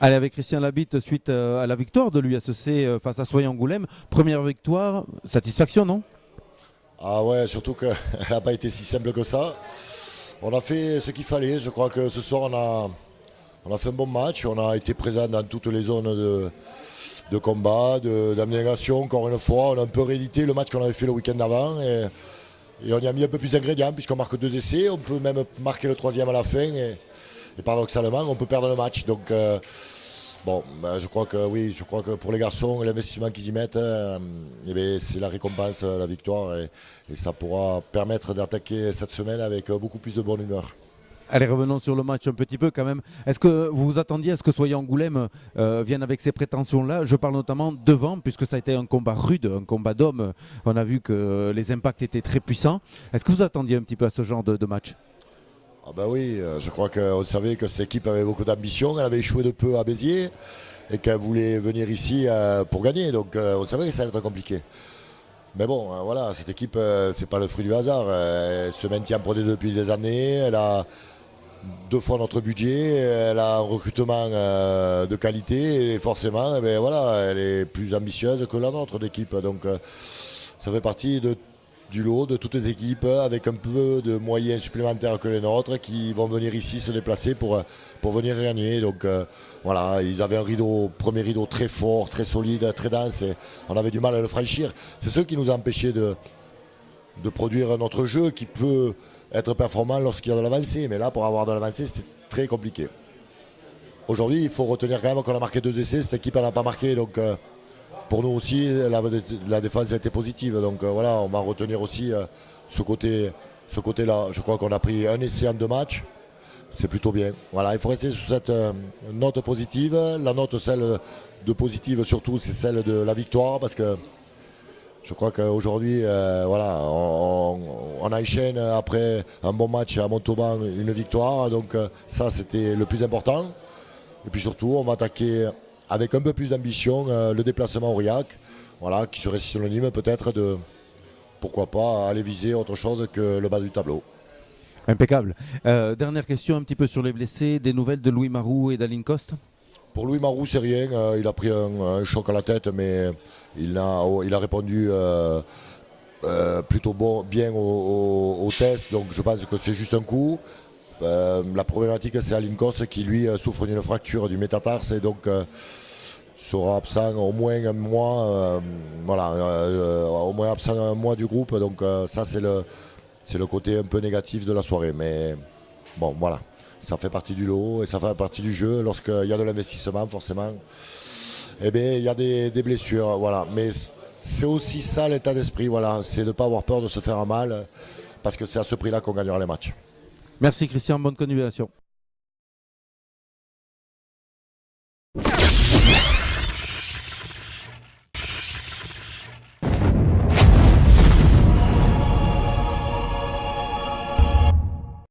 Allez, avec Christian Labitte, suite à la victoire de l'USC face à Soye-Angoulême, première victoire, satisfaction, non? Ah ouais, surtout qu'elle n'a pas été si simple que ça. On a fait ce qu'il fallait. Je crois que ce soir, on a fait un bon match. On a été présent dans toutes les zones de combat, d'abnégation. Encore une fois, on a un peu réédité le match qu'on avait fait le week-end d'avant. Et on y a mis un peu plus d'ingrédients puisqu'on marque 2 essais. On peut même marquer le troisième à la fin. Et paradoxalement, on peut perdre le match. Donc, bon, je crois que oui, je crois que pour les garçons, l'investissement qu'ils y mettent, eh bien, c'est la récompense, la victoire. Et ça pourra permettre d'attaquer cette semaine avec beaucoup plus de bonne humeur. Allez, revenons sur le match un petit peu quand même. Est-ce que vous vous attendiez à ce que Soye-Angoulême vienne avec ces prétentions-là? Je parle notamment devant, puisque ça a été un combat rude, un combat d'hommes. On a vu que les impacts étaient très puissants. Est-ce que vous attendiez un petit peu à ce genre de match? Ah bah oui, je crois qu'on savait que cette équipe avait beaucoup d'ambition. Elle avait échoué de peu à Béziers et qu'elle voulait venir ici pour gagner. Donc on savait que ça allait être compliqué. Mais bon, voilà, cette équipe, c'est pas le fruit du hasard. Elle se maintient Pro D2 depuis des années. Elle a 2 fois notre budget. Elle a un recrutement de qualité. Et forcément, eh ben, voilà, elle est plus ambitieuse que la nôtre d'équipe. Donc ça fait partie du lot de toutes les équipes avec un peu de moyens supplémentaires que les nôtres qui vont venir ici se déplacer pour venir gagner. Donc voilà, ils avaient un premier rideau très fort, très solide, très dense et on avait du mal à le franchir. C'est ce qui nous a empêché de produire notre jeu qui peut être performant lorsqu'il y a de l'avancée. Mais là, pour avoir de l'avancée, c'était très compliqué. Aujourd'hui, il faut retenir quand même qu'on a marqué 2 essais. Cette équipe n'a pas marqué, donc pour nous aussi, la défense a été positive. Donc voilà, on va retenir aussi ce côté-là. Je crois qu'on a pris un essai en 2 matchs. C'est plutôt bien. Voilà, il faut rester sur cette note positive. La note, celle de positive surtout, c'est celle de la victoire. Parce que je crois qu'aujourd'hui, voilà, on enchaîne après un bon match à Montauban une victoire. Donc ça, c'était le plus important. Et puis surtout, on va attaquer avec un peu plus d'ambition le déplacement au Aurillac, voilà, qui serait synonyme peut-être de, pourquoi pas, aller viser autre chose que le bas du tableau. Impeccable. Dernière question un petit peu sur les blessés. Des nouvelles de Louis Marou et d'Aline Coste? Pour Louis Marou, c'est rien. Il a pris un choc à la tête, mais il a répondu plutôt bien au test. Donc je pense que c'est juste un coup. La problématique, c'est Aline Coste qui, lui, souffre d'une fracture du métatarse et donc sera absent au moins un mois. Voilà, au moins absent un mois du groupe. Donc ça, c'est le côté un peu négatif de la soirée. Mais bon, voilà. Ça fait partie du lot et ça fait partie du jeu. Lorsqu'il y a de l'investissement, forcément, eh bien, il y a des blessures. Voilà. Mais c'est aussi ça l'état d'esprit. Voilà. C'est de ne pas avoir peur de se faire un mal parce que c'est à ce prix-là qu'on gagnera les matchs. Merci Christian, bonne continuation.